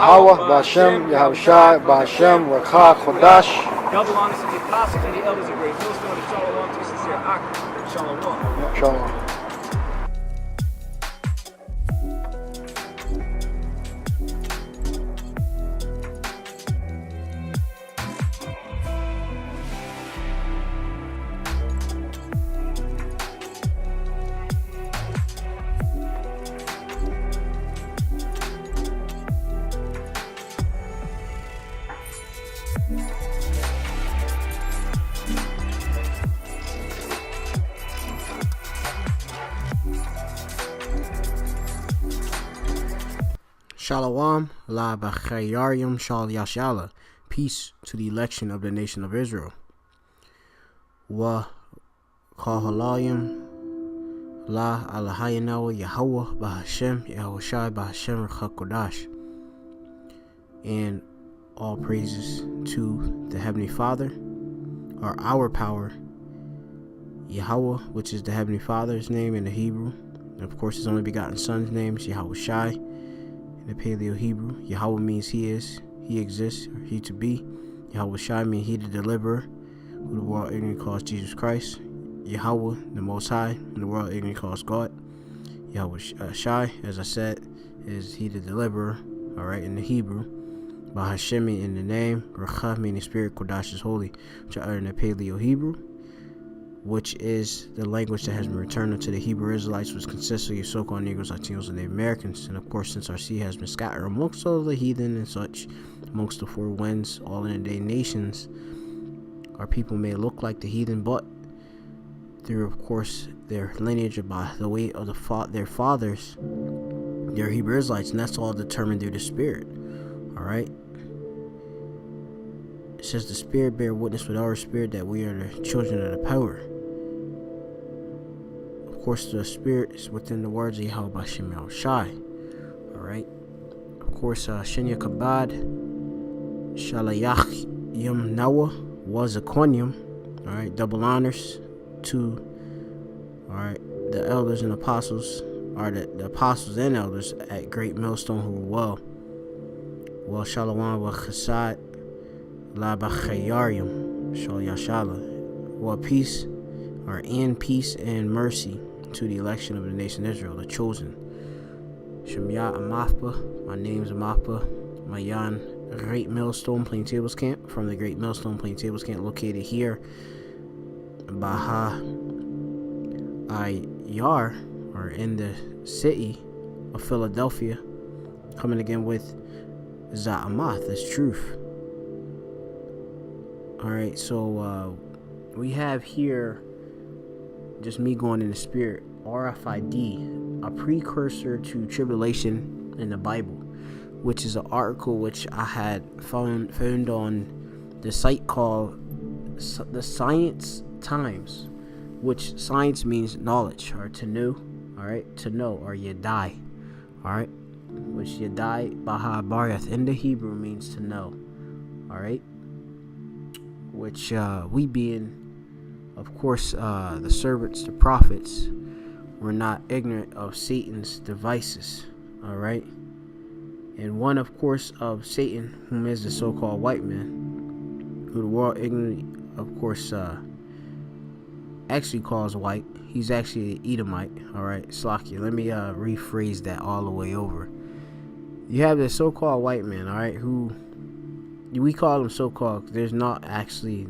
Yahweh, Ba'Shem, Yahushai, Ba'Shem, Rakha, Chodash. Double honors to the apostles and the elders of Great Millstone, and shalom to sincere Ak. Shalom. Shalom. Shalom, la b'chayarim shal yashala. Peace to the election of the nation of Israel. Wa kahalayim la alahayinawa Yahweh b'Hashem Yahushai b'Hashem Rchakodash. And all praises to the Heavenly Father, or our power, Yahweh, which is the Heavenly Father's name in the Hebrew. And of course, His only begotten Son's name is Yahushai. In the Paleo Hebrew, Yahweh means He is, He exists, or He to be. Yahushai means He the deliverer, who the world ignorant calls Jesus Christ. Yahweh, the Most High, who the world ignorant calls God. Yahushai, as I said, is He the deliverer, alright, in the Hebrew. Bahashem in the name, Racha meaning Spirit, Kodash is holy, which are in the Paleo Hebrew, which is the language that has been returned unto the Hebrew Israelites, which consists of your so-called Negroes, Latinos, and Native Americans. And of course, since our seed has been scattered amongst all the heathen and such, amongst the four winds, all in the day nations, our people may look like the heathen, but through, of course, their lineage, by the way of their fathers, they're Hebrew Israelites, and that's all determined through the Spirit. Alright? It says the Spirit bear witness with our spirit that we are the children of the power. Of course, the Spirit is within the words of Yahweh Ba'Shem Yahushai. Alright? Of course, Shenya Kabad, Shalayach Yom Nawa, was a Quanium. Alright? Double honors to, alright, the elders and apostles, or the apostles and elders at Great Millstone who were well, Shalom wa Chesed la b'chayarim shal yashala. Well, peace, or and peace and mercy to the election of the nation Israel, the chosen. Shemya Amafpa, my name's Amafpa, Mayan Great Millstone Plaintables Camp, from the Great Millstone Plaintables Camp located here, Baha Ayar, or in the city of Philadelphia, coming again with Za'amath, that's truth. Alright, so we have here just me going in the spirit, Rfid, a precursor to Tribulation in the Bible, which is an article which I had found on the site called the Science Times, which science means knowledge, or to know, alright, to know, or yadai, alright, which yadai baha barath in the Hebrew means to know, alright, which we being, of course, the servants, the prophets, were not ignorant of Satan's devices, alright, and one, of course, of Satan, whom is the so-called white man, who the world ignorant, of course, actually calls white. He's actually an Edomite, alright, Slakia. Let me rephrase that all the way over. You have this so-called white man, alright, who we call them so-called. They're not actually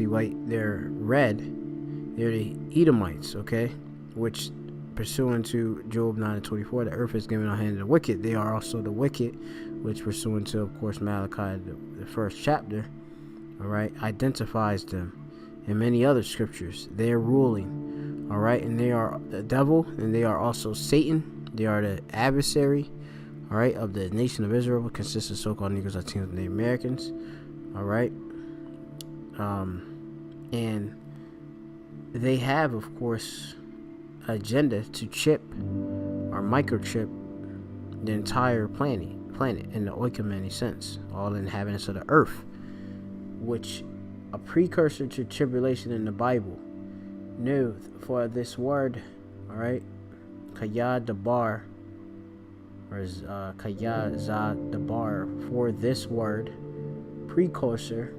white. They're red. They're the Edomites, okay, which, pursuant to Job 9:24, the earth is given in the hand of the wicked. They are also the wicked, which, pursuant to, of course, Malachi, the first chapter, alright, identifies them. And many other scriptures, they are ruling, alright, and they are the devil, and they are also Satan. They are the adversary, alright, of the nation of Israel, which consists of so-called Negroes, Latinos, and Native Americans, alright, and they have, of course, agenda to chip or microchip the entire planet in the oikumeni sense, all inhabitants of the earth, which a precursor to tribulation in the Bible knew for this word, alright, kayad dabar, or kaya za dabar, for this word, precursor,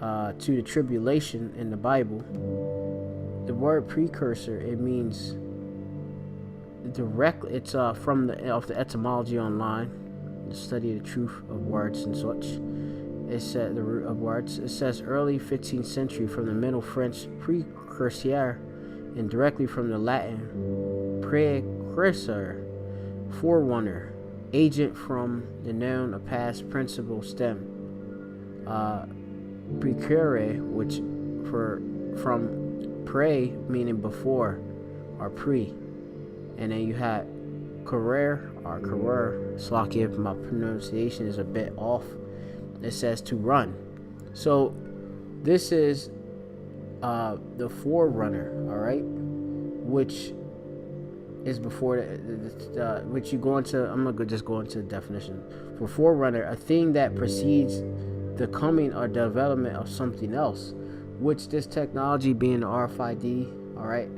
to the tribulation in the Bible. The word precursor, it means directly, it's from the etymology online, the study of the truth of words and such. It said the root of words. It says early 15th century from the Middle French precurseur, and directly from the Latin precursor, forerunner, agent from the noun a past principle stem. Precure, which from pre meaning before, or pre, and then you had career or career. Slocky if my pronunciation is a bit off. It says to run. So this is the forerunner, all right, which is before which you go into. I'm gonna just go into the definition for forerunner: a thing that precedes the coming or development of something else, which this technology being the RFID, all right,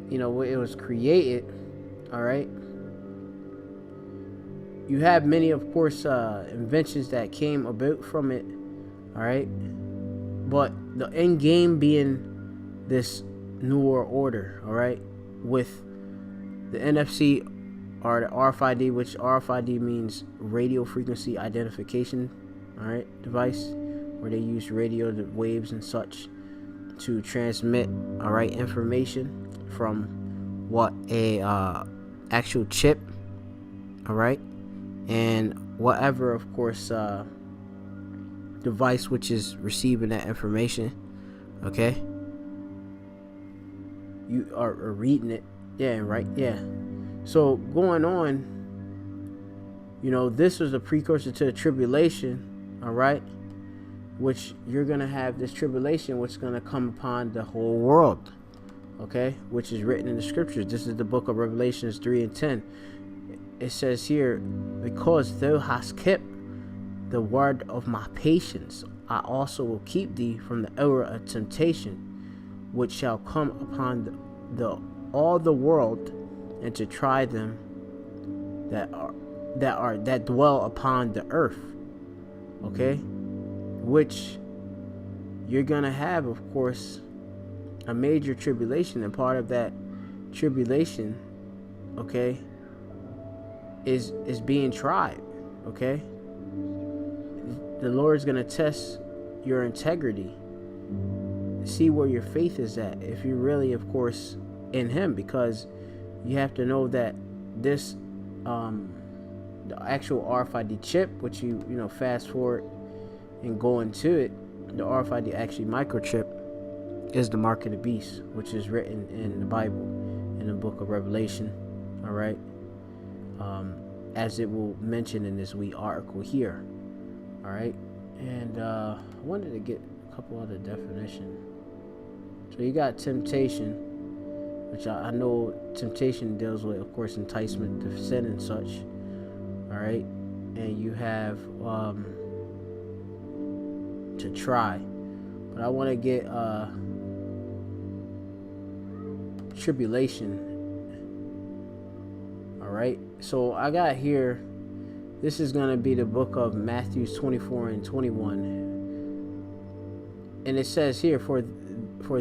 it was created, all right. You have many, of course, inventions that came about from it, all right, but the end game being this New World Order, all right, with the NFC or the RFID, which RFID means radio frequency identification, all right, device, where they use radio waves and such to transmit, all right, information from what a actual chip, all right, and whatever, of course, device which is receiving that information, okay, you are reading it, yeah, right, yeah. So going on, this was a precursor to the tribulation, all right, which you're gonna have this tribulation, which is gonna come upon the whole world, okay, which is written in the scriptures. This is the book of Revelations 3 and 10. It says here, because thou hast kept the word of my patience, I also will keep thee from the hour of temptation, which shall come upon all the world, and to try them that dwell upon the earth, okay, which you're gonna have, of course, a major tribulation, and part of that tribulation, okay, is being tried, okay. The Lord's gonna test your integrity, see where your faith is at, if you're really, of course, in Him, because you have to know that this the actual RFID chip, which you fast forward and go into it, the RFID actually microchip is the mark of the beast, which is written in the Bible, in the book of Revelation, all right, as it will mention in this wee article here, all right. And I wanted to get a couple other definitions. So you got temptation, which I know temptation deals with, of course, enticement to sin and such, all right. And you have to try, but I want to get tribulation, all right. So I got here, this is going to be the book of Matthew 24 and 21, and it says here, for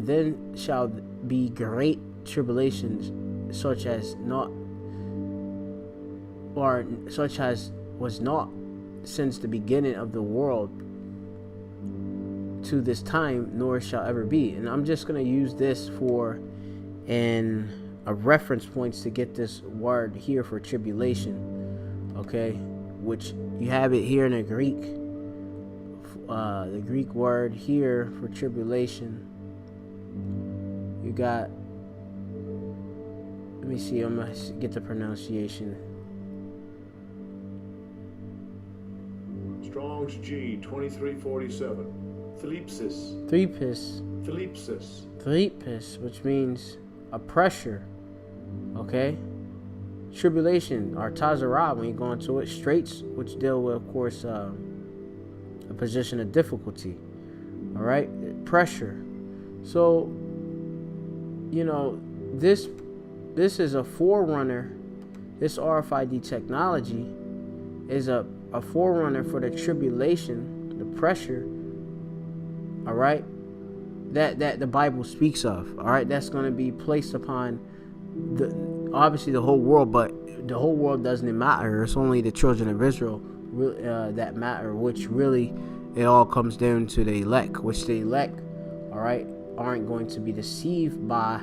then shall be great tribulations, such as was not since the beginning of the world to this time, nor shall ever be. And I'm just going to use this for a reference points to get this word here for tribulation, okay, which you have it here in the Greek. The Greek word here for tribulation, you got, let me see, I'm gonna get the pronunciation. Strong's G 2347. Thlipsis. Thlipsis, which means a pressure, okay. Tribulation, or tazarah, when you go into it, straits, which deal with, of course, a position of difficulty, all right, pressure. So this this is a forerunner. This RFID technology is a forerunner for the tribulation, the pressure, all right, that the Bible speaks of, all right, that's going to be placed upon obviously the whole world, but the whole world doesn't matter. It's only the children of Israel that matter, which really it all comes down to the elect, which the elect, all right, aren't going to be deceived by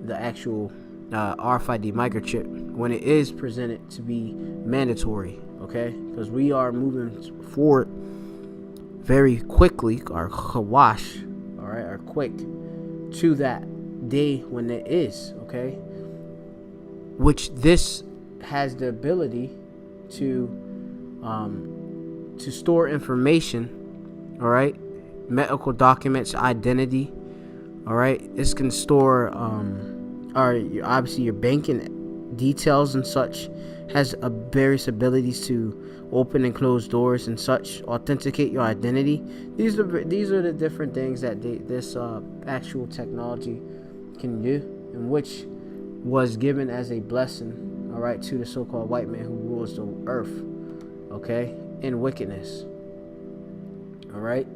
the actual RFID microchip when it is presented to be mandatory, okay? Because we are moving forward very quickly, or kawash, all right, or quick to that day when it is, okay? Which this has the ability to store information, all right, medical documents, identity, all right. This can store obviously your banking details and such. Has various abilities to open and close doors and such, authenticate your identity. These are the different things that this actual technology can do, and which was given as a blessing, all right, to the so-called white man who rules the earth, okay, in wickedness, all right.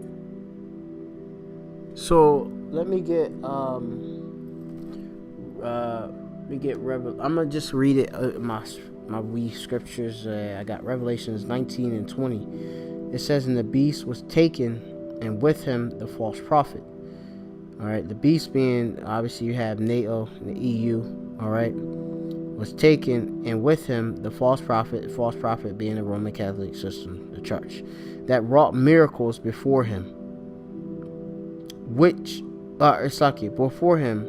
So let me get I'm gonna just read it, my wee scriptures. I got Revelations 19 and 20. It says, and the beast was taken, and with him the false prophet. All right, the beast being, obviously you have NATO and the EU, all right, was taken, and with him the false prophet being the Roman Catholic system, the church, that wrought miracles before him, before him,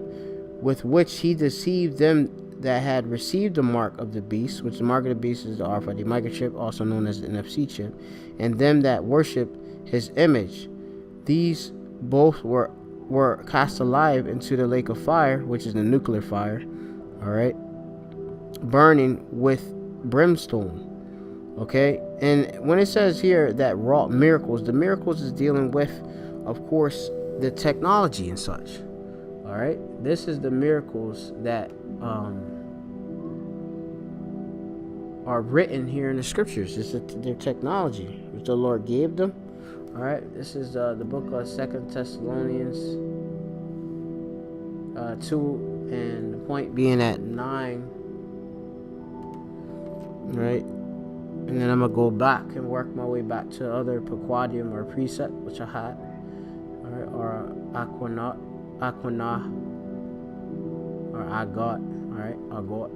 with which he deceived them that had received the mark of the beast, which the mark of the beast is the RFID microchip, also known as the NFC chip, and them that worship his image. These both were cast alive into the lake of fire, which is the nuclear fire, all right, burning with brimstone, okay. And when it says here that wrought miracles, the miracles is dealing with, of course, the technology and such, all right. This is the miracles that are written here in the scriptures. This is their technology which the Lord gave them, all right. This is the book of 2 Thessalonians 2, and the point being at 9, right. And then I'm gonna go back and work my way back to other prequadium or precept which I had, all right, or aquana, or I got, all right, I got.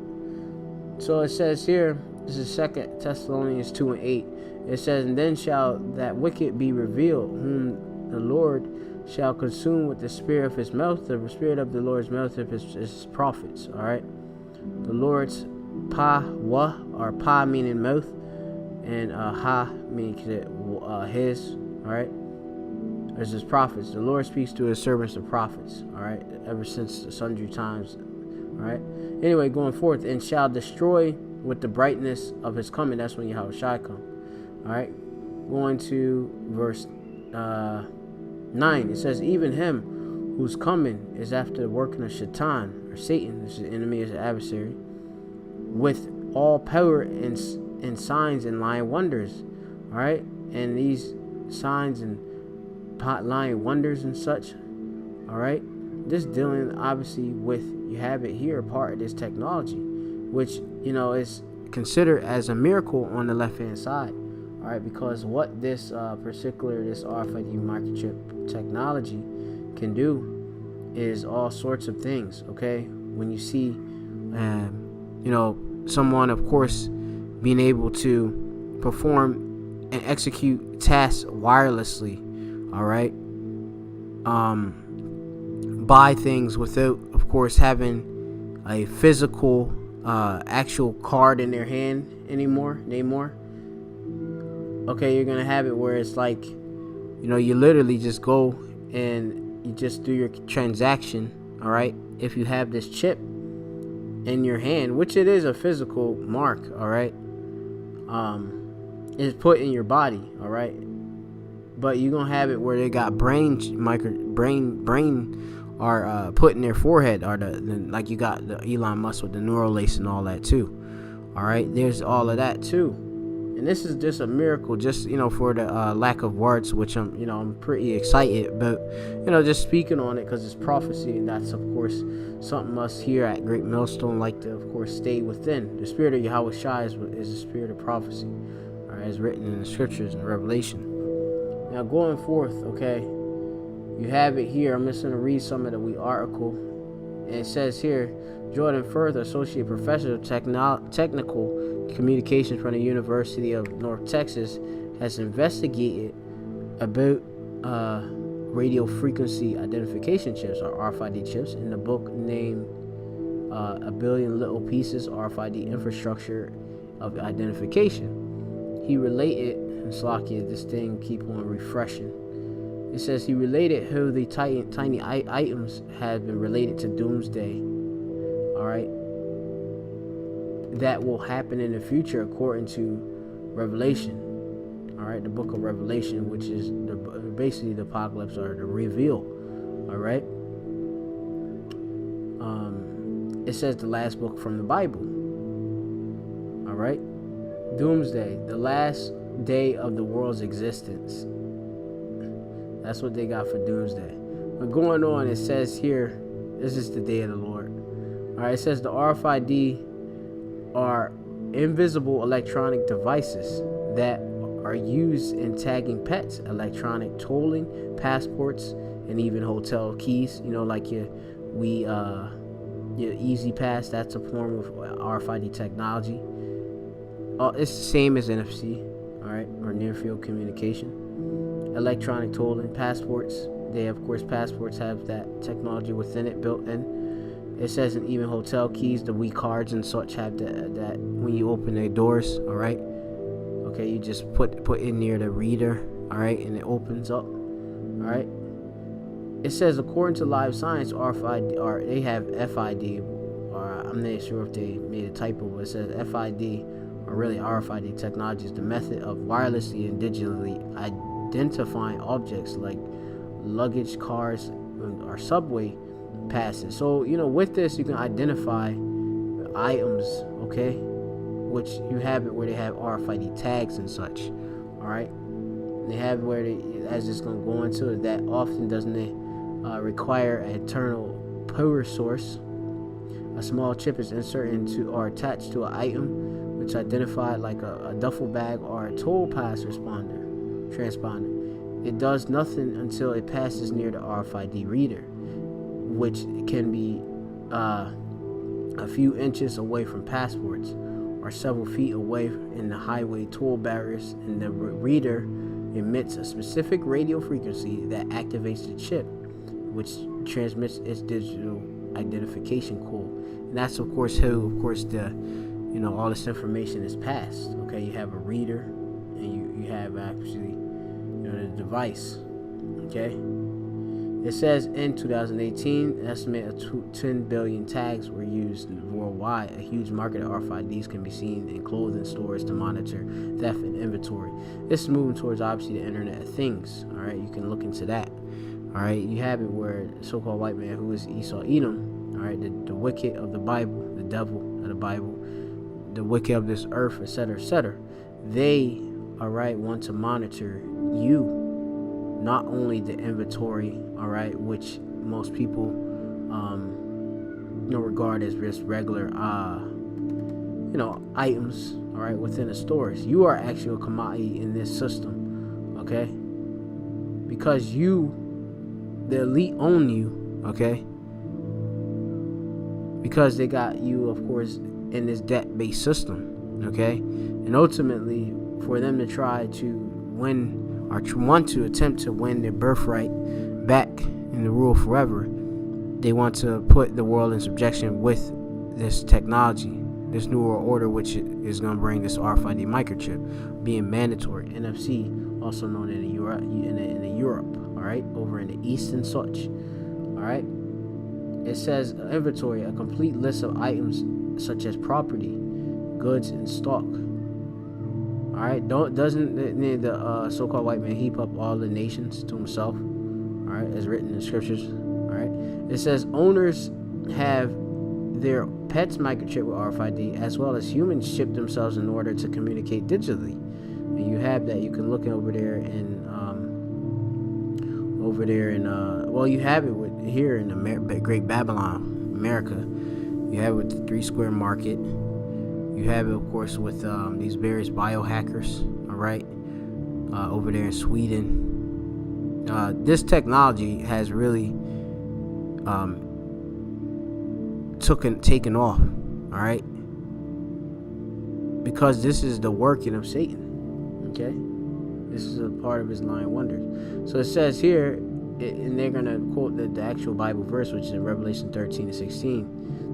So it says here, this is 2 Thessalonians 2 and 8. It says, and then shall that wicked be revealed, whom the Lord shall consume with the spirit of his mouth, the spirit of the Lord's mouth of his prophets, all right. The Lord's or pa meaning mouth, and ha meaning his, all right, as his prophets. The Lord speaks to his servants, the prophets, all right, ever since the sundry times, all right. Anyway, going forth, and shall destroy with the brightness of his coming. That's when Yahweh Shai come, all right. Going to verse 9, it says, even him whose coming is after the working of Shaitan, or Satan, this is the enemy, is the adversary, with all power and signs and lying wonders, all right. And these signs and lying wonders and such, all right, this dealing obviously with, you have it here, part of this technology, which, you know, is considered as a miracle on the left hand side, all right, because what this this RFID microchip technology can do is all sorts of things, okay. When you see you know, someone, of course, being able to perform and execute tasks wirelessly, all right, buy things without, of course, having a physical actual card in their hand anymore. Okay, you're gonna have it where it's like, you know, you literally just go and you just do your transaction, all right, if you have this chip in your hand, which it is a physical mark, all right, is put in your body, all right. But you're gonna have it where they got brain are put in their forehead, or the like you got the Elon Musk with the neural lace and all that too. All right, there's all of that too, and this is just a miracle. Just for the lack of words, which I'm pretty excited about, just speaking on it because it's prophecy, and that's of course something us here at Great Millstone like to of course stay within. The spirit of Yahweh Shai is the spirit of prophecy, all right, as written in the scriptures and Revelation. Now going forth, okay, you have it here. I'm just going to read some of the article. And it says here, Jordan Firth, Associate Professor of Technical Communications from the University of North Texas, has investigated about radio frequency identification chips, or RFID chips, in the book named A Billion Little Pieces, RFID Infrastructure of Identification. He related, and Slakia, this thing keep on refreshing. It says he related how the tiny items had been related to doomsday. All right, that will happen in the future according to Revelation. All right, the book of Revelation, which is basically the apocalypse or the reveal. All right. It says the last book from the Bible. All right, doomsday, the last day of the world's existence. That's what they got for doomsday. But going on, it says here, this is the day of the Lord. All right, it says the RFID are invisible electronic devices that are used in tagging pets, electronic tolling, passports, and even hotel keys. Like your Easy Pass. That's a form of RFID technology. It's the same as NFC, all right, or near field communication. Electronic tolling, passports. Passports have that technology within it, built in. It says, and even hotel keys, the We cards and such have that when you open their doors, all right. Okay, you just put in near the reader, all right, and it opens up, all right. It says, according to Live Science, RFID, or they have FID, or I'm not sure if they made a typo, but it says FID, or really RFID technology, is the method of wirelessly and digitally identifying objects like luggage, cars, or subway passes. So with this you can identify items, okay, which you have it where they have RFID tags and such, all right. And they have where they, as it's going to go into it, that often doesn't require an internal power source. A small chip is inserted into or attached to an item which identified like a duffel bag or a toll pass transponder. It does nothing until it passes near the RFID reader, which can be a few inches away from passports or several feet away in the highway toll barriers, and the reader emits a specific radio frequency that activates the chip, which transmits its digital identification code. And that's of course how the all this information is passed. Okay, you have a reader and you have actually the device. Okay, it says in 2018 an estimate of 10 billion tags were used worldwide. A huge market of RFIDs can be seen in clothing stores to monitor theft and inventory. This is moving towards obviously the Internet of Things. All right, you can look into that. All right, you have it where the so-called white man, who is Esau Edom, all right, the wicked of the Bible, the devil of the Bible, the wicked of this earth, etc., etc., they, all right, want to monitor you, not only the inventory, all right, which most people regard as just regular items, all right, within the stores. You are actually a commodity in this system, okay, because the elite own you, okay, because they got you, of course, in this debt-based system, okay, and ultimately for them to try to win or want to attempt to win their birthright back in the rule forever, they want to put the world in subjection with this technology, this new world order, which is going to bring this RFID microchip being mandatory. NFC, also known in the Europe, all right, over in the East and such, all right. It says inventory, a complete list of items such as property, goods, and stock. All right, doesn't the so-called white man heap up all the nations to himself? All right, as written in the scriptures. All right? It says owners have their pets microchip with RFID, as well as humans chip themselves in order to communicate digitally. And you have that. You can look over there and well, you have it with here in Great Babylon, America. You have it with the 3 Square Market. You have it, of course, with these various biohackers. All right, over there in Sweden. This technology has really taken off. All right, because this is the working of Satan. Okay, this is a part of his lying wonders. So it says here, and they're going to quote the actual Bible verse, which is in Revelation 13 and 16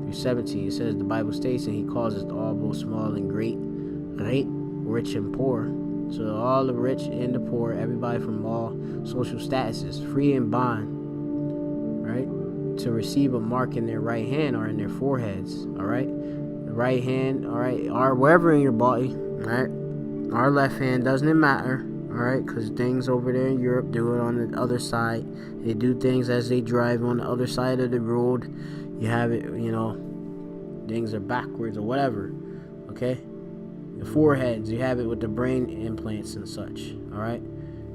through 17. It says, the Bible states, and he causes all, both small and great, rich and poor. So all the rich and the poor, everybody from all social statuses, free and bond, right, to receive a mark in their right hand or in their foreheads, all right? The right hand, all right, or wherever in your body, all right? Our left hand, doesn't matter. All right, because things over there in Europe do it on the other side. They do things as they drive on the other side of the road. You have it, things are backwards or whatever. Okay, the foreheads, you have it with the brain implants and such. All right,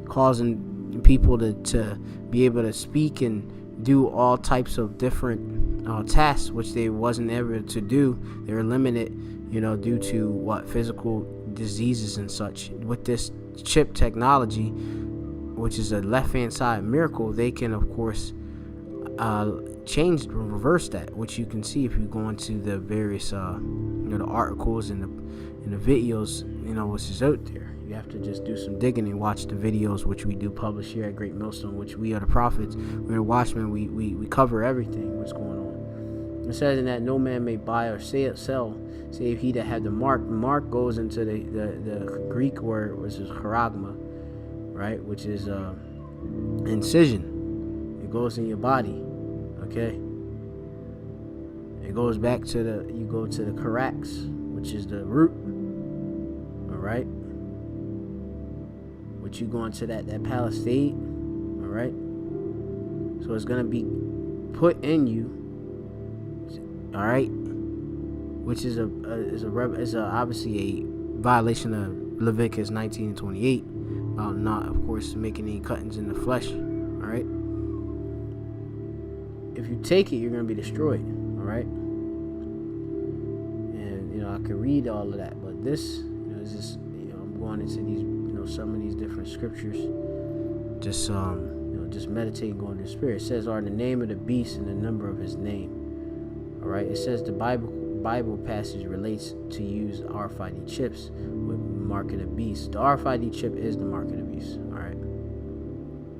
causing people to be able to speak and do all types of different tasks which they wasn't able to do. They were limited, due to physical diseases and such. With this chip technology, which is a left-hand side miracle, they can, of course, reverse that, which you can see if you go into the various, the articles and the videos, which is out there. You have to just do some digging and watch the videos, which we do publish here at Great Millstone, which we are the prophets. We're the watchmen. We cover everything, what's going on. It says in that no man may buy or sell, save he that had the mark. Mark goes into the Greek word, which is charagma, right? Which is incision. It goes in your body, okay? It goes back to you go to the charax, which is the root, all right? Which you go into that palisade, all right? So it's going to be put in you, all right? Which is obviously a violation of Leviticus 19 and 28 about not, of course, making any cuttings in the flesh. All right. If you take it, you're going to be destroyed. All right. And I could read all of that, but this, is just, I'm going into these, some of these different scriptures. Just just meditating, going to the Spirit. It says, "Are the name of the beast and the number of his name." All right. It says the Bible passage relates to use RFID chips with mark of the beast. The RFID chip is the mark of the beast. All right.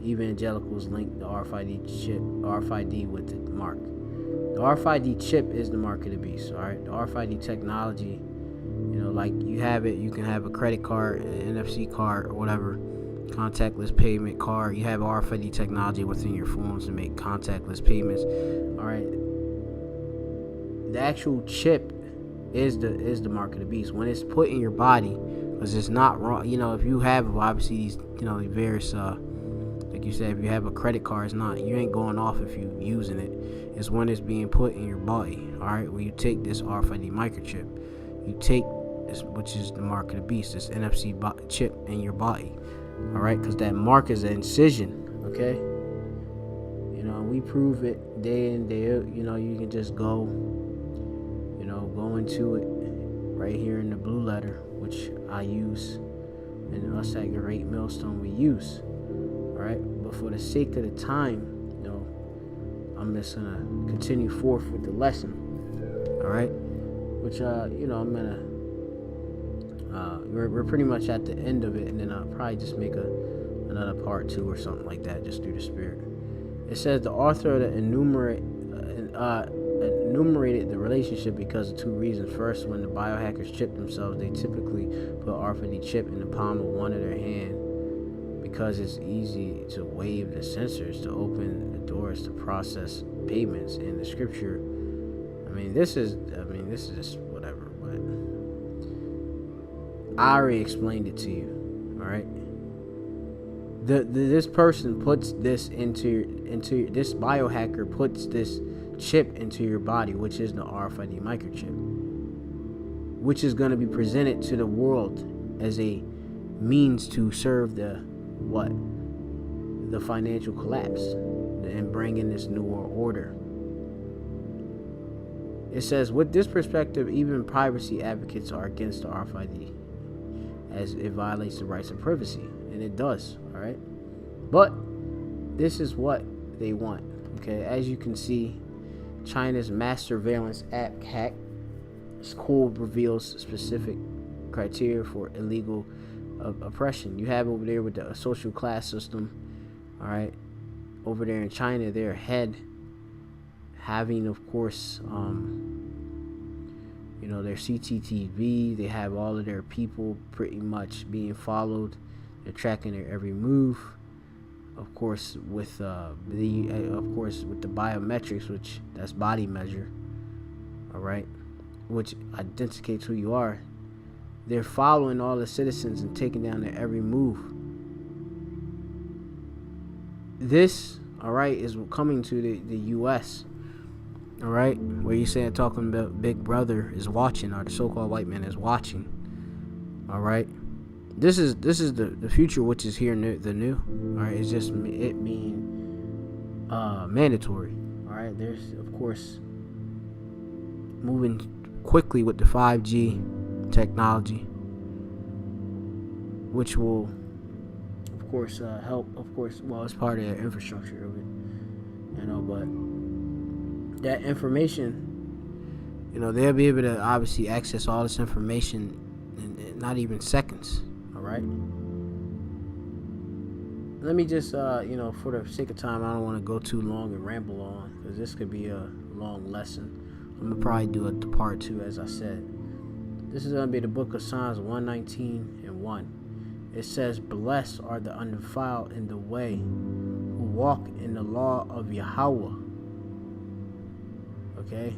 Evangelicals link the RFID with the mark. The RFID chip is the mark of the beast. All right. The RFID technology, like you have it, you can have a credit card, an NFC card, or whatever, contactless payment card. You have RFID technology within your phones to make contactless payments. All right. The actual chip is the mark of the beast when it's put in your body, because it's not wrong. If you have obviously these various like you said, if you have a credit card, it's not, you ain't going off if you using it. It's when it's being put in your body. All right, when you take this RFID microchip, you take this, which is the mark of the beast, this NFC chip in your body. All right, because that mark is an incision. Okay, we prove it day in day out. You can just go into it right here in the blue letter, which I use, and us at Great Millstone we use. All right, but for the sake of the time, I'm just gonna continue forth with the lesson. All right, which I'm gonna we're pretty much at the end of it, and then I'll probably just make another part 2 or something like that, just through the Spirit. It says the author of the enumerated the relationship because of 2 reasons. First, when the biohackers chip themselves, they typically put RFID chip in the palm of one of their hand because it's easy to wave the sensors to open the doors to process payments. In the scripture, this is just whatever, but I already explained it to you. All right, this person puts this into this biohacker puts this chip into your body, which is the RFID microchip, which is going to be presented to the world as a means to serve the financial collapse and bring in this new world order. It says, with this perspective, even privacy advocates are against the RFID, as it violates the rights of privacy, and it does. All right, but this is what they want. Okay, as you can see, China's mass surveillance app hack code reveals specific criteria for illegal oppression. You have over there with the social class system. All right, over there in China, their head having, of course, their CCTV. They have all of their people pretty much being followed. They're tracking their every move. Of course, with the biometrics, which that's body measure. All right, which identifies who you are. They're following all the citizens and taking down their every move. This, all right, is coming to the U.S. All right, where you saying talking about Big Brother is watching, or the so-called white man is watching. All right, this is the future, which is here, the new. All right, it's just it being mandatory. All right, there's of course moving quickly with the 5G technology, which will, of course, help. Of course, well, it's part of the infrastructure of it, but that information, they'll be able to obviously access all this information in not even seconds. All right. Let me just, for the sake of time, I don't want to go too long and ramble on, because this could be a long lesson. I'm gonna probably do a part 2, as I said. This is gonna be the book of Psalms 119:1. It says, "Blessed are the undefiled in the way, who walk in the law of Yahweh." Okay?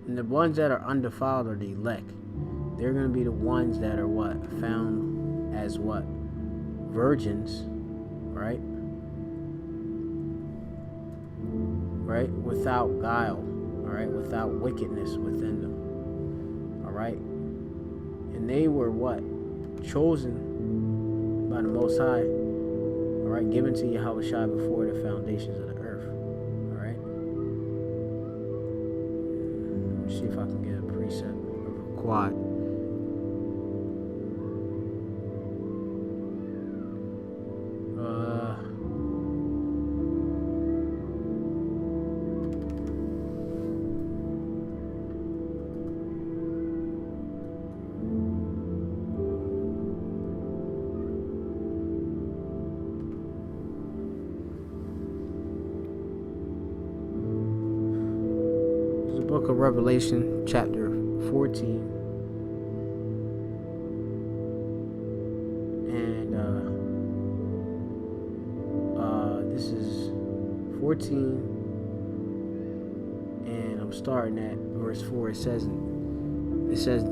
And the ones that are undefiled are the elect. They're going to be the ones that are found as virgins, right? Right? Without guile, all right? Without wickedness within them, all right? And they were chosen by the Most High, all right? Given to Yahushua before the foundations of the earth, all right? Let me see if I can get a precept of a quad. Book of Revelation, chapter 14, and this is 14, and I'm starting at verse 4. It says,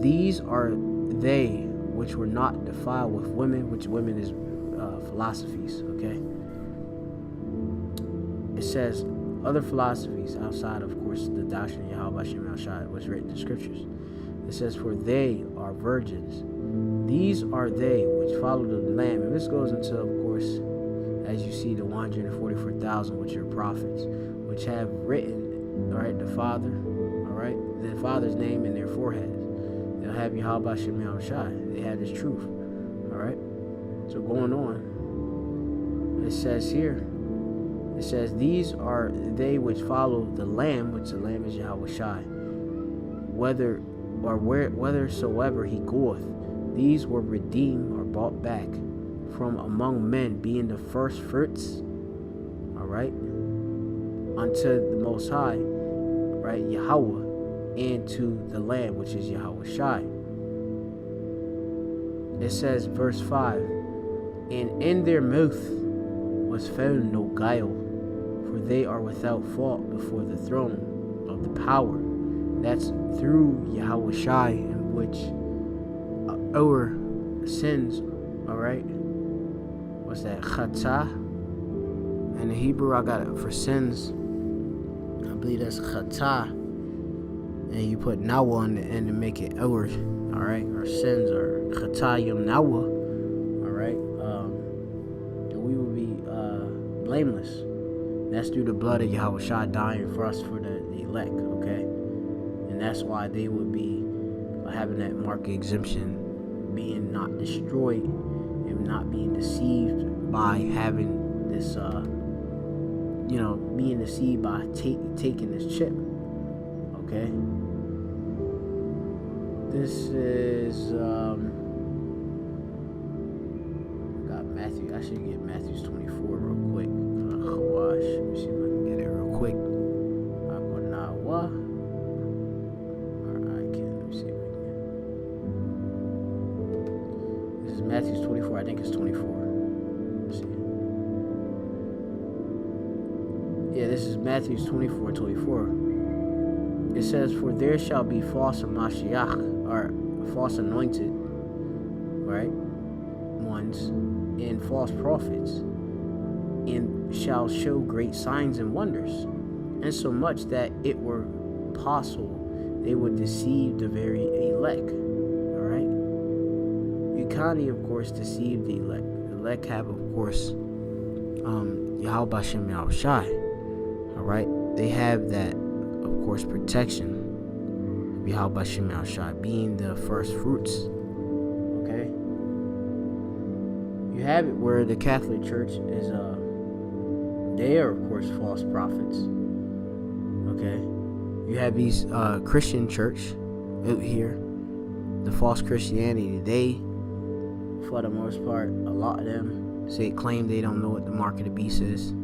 "These are they which were not defiled with women," which women is philosophies. Okay. It says other philosophies outside, of course, the doctrine of Yahweh Shem Shai was written in the scriptures. It says, "For they are virgins. These are they which follow the Lamb." And this goes into, of course, as you see, the 144,000, which are prophets, which have written, all right, the Father, all right, the Father's name in their foreheads. They'll have Yahweh Shem Shai. They have this truth, all right. So going on, it says here. It says, "These are they which follow the Lamb," which the Lamb is Yahweh Shai, whithersoever he goeth. These were redeemed or bought back from among men, being the first fruits, all right, unto the Most High, right, Yahweh, and to the Lamb, which is Yahweh Shai. It says, verse 5, "And in their mouth was found no guile, for they are without fault before the throne of the power." That's through Yahweh Shai, in which our sins, all right, what's that? Chata. In the Hebrew, I got it for sins. I believe that's chata. And you put nawa on the end to make it or, alright? Or sins, or chatayim nawa. Alright? And we will be blameless. That's through the blood of Yahushua dying for us, for the elect, okay? And that's why they would be having that mark exemption, being not destroyed and not being deceived by having this, being deceived by taking this chip, okay? This is, got Matthew. I should get Matthew's 24 real quick. Let me see if I can get it real quick. Alright, let me see if I can. This is Matthew's 24. I think it's 24. Let's see. Yeah, this is Matthew's 24. It says, "For there shall be false Mashiach, or false anointed, right, ones, and false prophets, and shall show great signs and wonders, insomuch that it were possible they would deceive the very elect." All right. You can't, of course, deceive the elect. The elect have, of course, Yahweh Bashem Yahushai. All right. They have that, of course, protection. Yahweh Bashem Yahushai being the first fruits. Okay. You have it where the Catholic Church is they are, of course, false prophets. Okay. You have these Christian church out here, the false Christianity. They, for the most part, a lot of them claim they don't know what the mark of the beast is.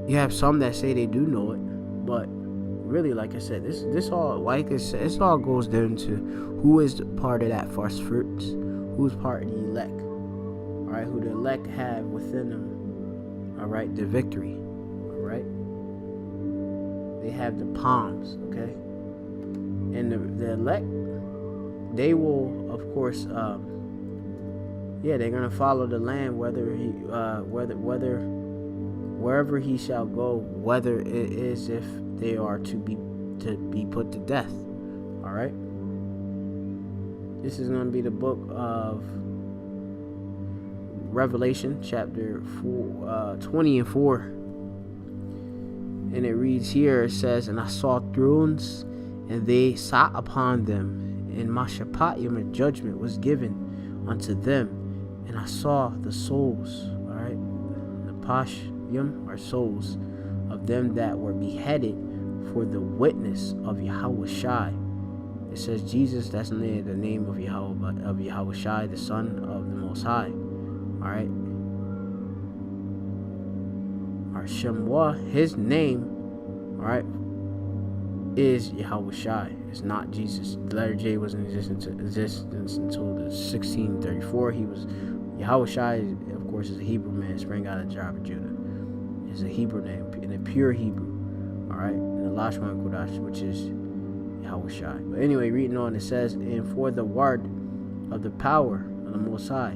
You have some that say they do know it, but really, like I said, this all, like I said, this all goes down to who is part of that first fruits, who's part of the elect. All right, who the elect have within them. All right, the victory. All right, they have the palms. Okay, and the elect, they will, of course, they're gonna follow the Lamb, wherever he shall go, whether it is if they are to be put to death. All right. This is going to be the book of Revelation, chapter 20 and 4, and it reads here. It says, "And I saw thrones, and they sat upon them, and Mashapatiyam, a judgment was given unto them, and I saw the souls." All right, the Pash are souls of them that were beheaded for the witness of Yahushua. It says Jesus, that's the name of Yahushua, the Son of the Most High. All right. Our Shemwa, his name, all right, is Yahushua. It's not Jesus. The letter J was in existence until the 1634. He was Yahushua, of course, is a Hebrew man, sprang out of the tribe of Judah. Is a Hebrew name, in a pure Hebrew, all right, in the Lashman Kodash, which is Yahushua. But anyway, reading on, it says, "And for the word of the power of the Most High,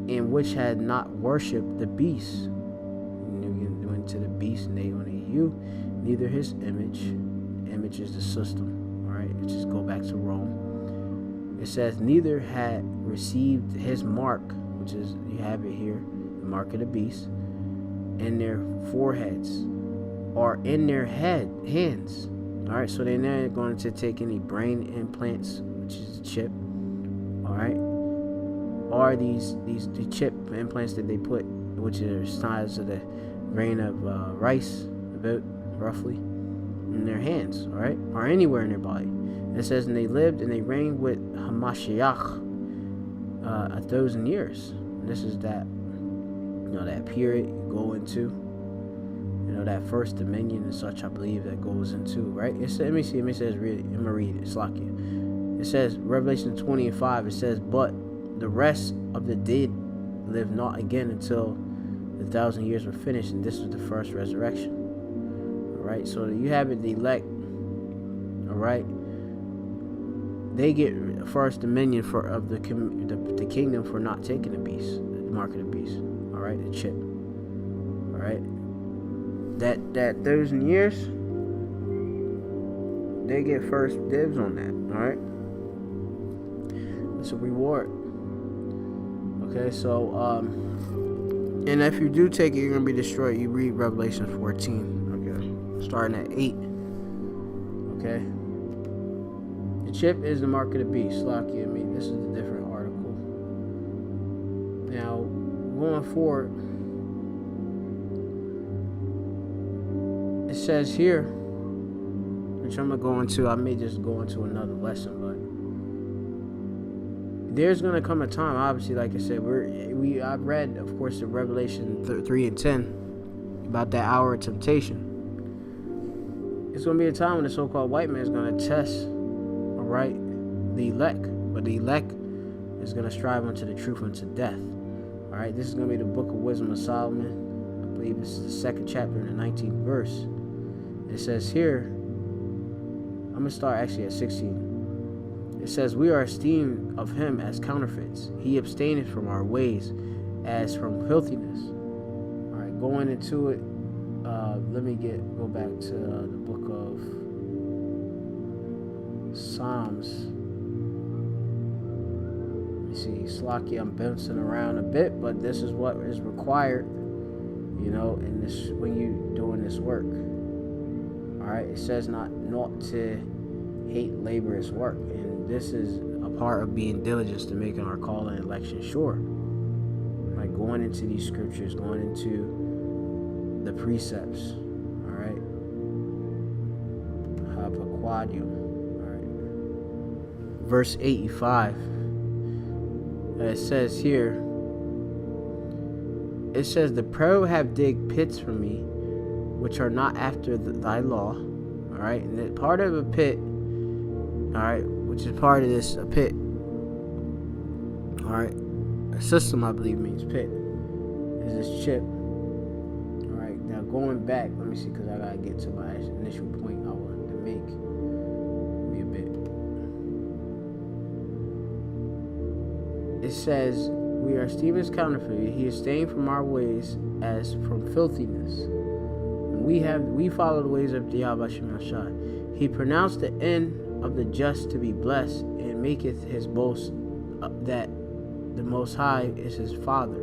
and which had not worshipped the beast," you went to the beast, and they only you, neither his image is the system, all right, it just go back to Rome. It says, "Neither had received his mark," which is, you have it here, the mark of the beast, in their foreheads or in their hands. All right, so they're not going to take any brain implants, which is a chip. All right, or the chip implants that they put, which are the size of the grain of rice, about roughly, in their hands. All right, or anywhere in their body. It says, "And they lived and they reigned with Hamashiach 1,000 years." And this is that, that period you go into, that first dominion and such, I believe, that goes into, right? Let me see, it says, really, I'm going to read it, it's like you. It says, Revelation 20 and 5, it says, "But the rest of the dead live not again until the 1,000 years were finished," and this was the first resurrection. All right, so you have it, the elect, all right? they get first dominion of the kingdom for not taking the beast, the mark of the beast. All right, the chip. All right, that 1,000 years, they get first dibs on that. All right, it's a reward. Okay, so and if you do take it, you're gonna be destroyed. You read Revelation 14. Okay, starting at 8. Okay. The chip is the mark of the beast. Slacky, I mean, this is a different article. Now, going forward, it says here, which I'm gonna go into. I may just go into another lesson, but there's gonna come a time. Obviously, like I said, I've read, of course, the Revelation 3 and 10 about that hour of temptation. It's gonna be a time when the so-called white man is gonna test. Right, the elect, but the elect is going to strive unto the truth unto death. All right, this is going to be the book of wisdom of Solomon. I believe this is the 2nd chapter in the 19th verse. It says here, I'm going to start actually at 16. It says, we are esteemed of him as counterfeits. He abstaineth from our ways as from filthiness. All right, going into it, let me go back to the book of Psalms. You see, Slacky, I'm bouncing around a bit, but this is what is required, in this when you doing this work. All right, it says not to hate laborious work, and this is a part of being diligent to making our call and election sure. Like going into these scriptures, going into the precepts. All right, Hapaquadium. Verse 85, it says here, it says, the proud have digged pits for me, which are not after thy law. All right, and that part of a pit, all right, which is part of this, a pit. All right, a system, I believe, means pit, is this chip. All right, now going back, let me see, because I got to get to my initial point I wanted to make. It says, we are esteemed as counterfeit. He is stained from our ways as from filthiness. We follow the ways of Yahweh Shemashah. He pronounced the end of the just to be blessed, and maketh his boast that the Most High is his Father,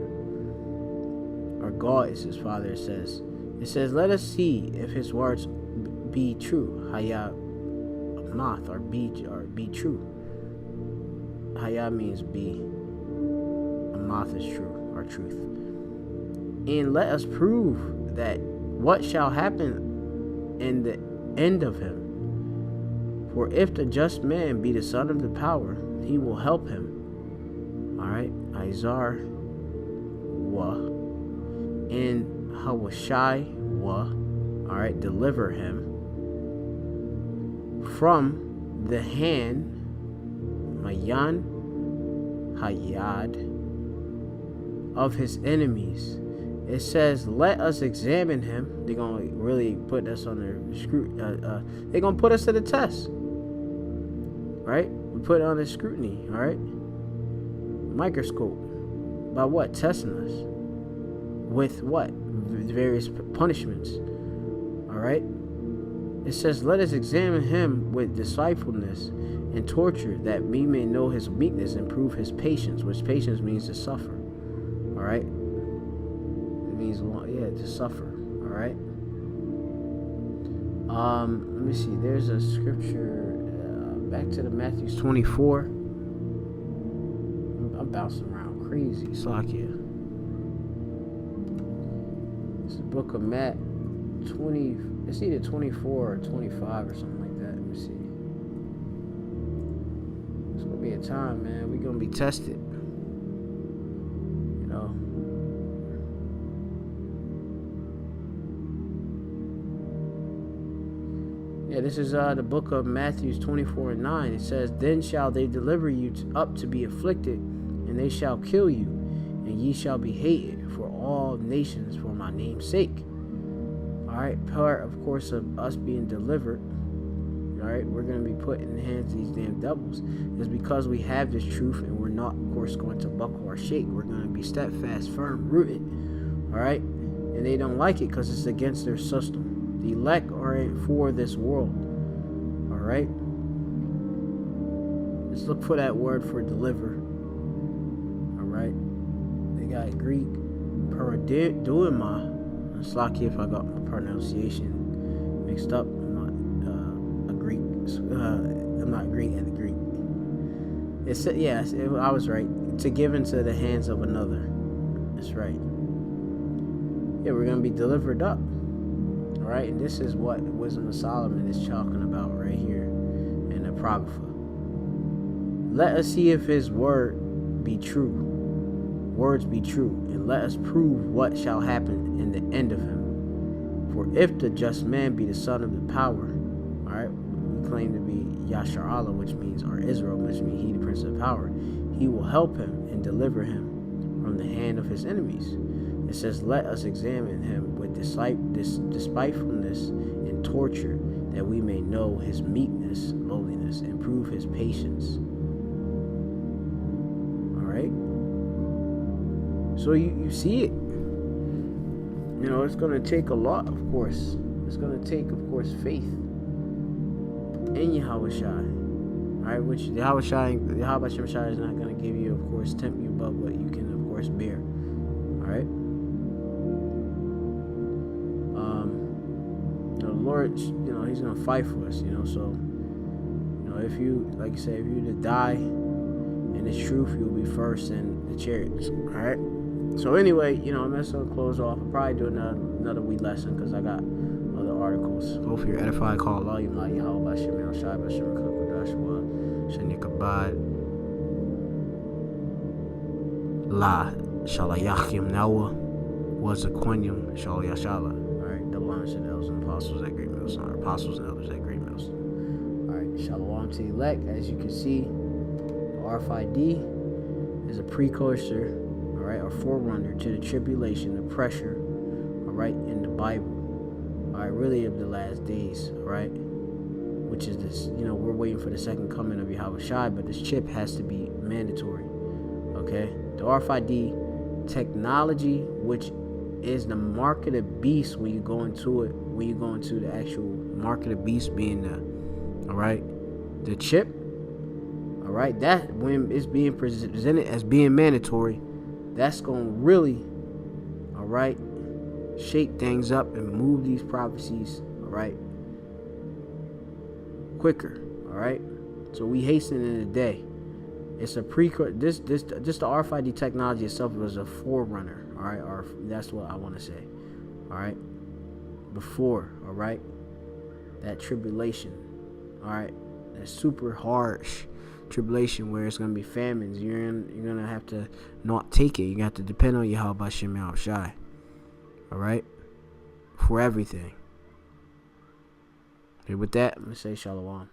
or God is his Father. It says, let us see if his words be true. Haya math, or be true. Haya means be. Math is true, or truth. And let us prove that what shall happen in the end of him. For if the just man be the son of the power, he will help him. All right, Izar wa in Hawashai wa. All right, deliver him from the hand Mayan Hayad of his enemies. It says, let us examine him. They're gonna really put us on their they're gonna put us to the test, right? We put it on the scrutiny. All right, microscope. By what? Testing us with what? Various punishments. All right, it says, let us examine him with deceitfulness and torture, that we may know his weakness and prove his patience, which patience means to suffer. All right, it means to suffer. All right. Let me see. There's a scripture back to the Matthew 24. I'm bouncing around crazy. Slakia. It's the book of Matt 20. It's either 24 or 25 or something like that. Let me see. It's gonna be a time, man. We're gonna be tested. Yeah, this is the book of Matthew 24 and 9. It says, then shall they deliver you up to be afflicted, and they shall kill you, and ye shall be hated for all nations for my name's sake. All right, part, of course, of us being delivered Alright, we're going to be put in the hands of these damn devils. It's because we have this truth and we're not, of course, going to buckle or shake. We're going to be steadfast, firm, rooted. Alright? And they don't like it because it's against their system. The elect are for this world. Alright? Let's look for that word for deliver. Alright? They got Greek paradigma. It's lucky if I got my pronunciation mixed up. I'm not Greek at the Greek. I was right. To give into the hands of another. That's right. Yeah, we're gonna be delivered up. Alright, and this is what Wisdom of Solomon is talking about right here in the Apocrypha. Let us see if his word be true. Words be true, and let us prove what shall happen in the end of him. For if the just man be the son of the power, alright, claim to be Yashar Allah, which means, or Israel, which means he the prince of power, he will help him and deliver him from the hand of his enemies. It says, let us examine him with despitefulness and torture, that we may know his meekness, lowliness, and prove his patience. Alright? So you see it. You know, it's going to take a lot, of course. It's going to take, of course, faith in Yahweh Shai. Alright, which Yahweh Shai is not going to give you, of course, tempt you above what you can, of course, bear. Alright? The Lord, he's going to fight for us, so, if you, like I said, if you to die in the truth, you'll be first in the chariots. Alright? So anyway, I'm just going to close off. I'll probably do another wee lesson because I got other articles. Hopefully you're edified. Call Allah, you might Yahweh Bashir Mel Shai Bashir Kakudashwa Shanikabad La Shalayachim Nawa was a Quinium Shalayashala. Alright, double honors to the elders and apostles at GREATMILLSTONE. Apostles and elders at GREATMILLSTONE. Alright, Shalom to the elect. As you can see, the Rfid is a precursor, alright, or forerunner to the tribulation, the pressure, alright, in the Bible. Alright, really of the last days, alright, which is this, we're waiting for the second coming of Yahweh Shai, but this chip has to be mandatory, okay? The RFID technology, which is the mark of the beast when you go into it, when you go into the actual mark of the beast being the, alright, the chip, alright, that when it's being presented as being mandatory, that's going to really, alright, shake things up and move these prophecies, alright, quicker, alright. So we hasten in the day. It's a precursor. This the RFID technology itself was a forerunner, alright, or that's what I want to say, alright, before, alright, that tribulation, alright, that super harsh tribulation where it's going to be famines. You're going to have to not take it. You have to depend on Yahweh Bashir Mel Shai, alright, for everything. Okay, with that, I'm going to say Shalom.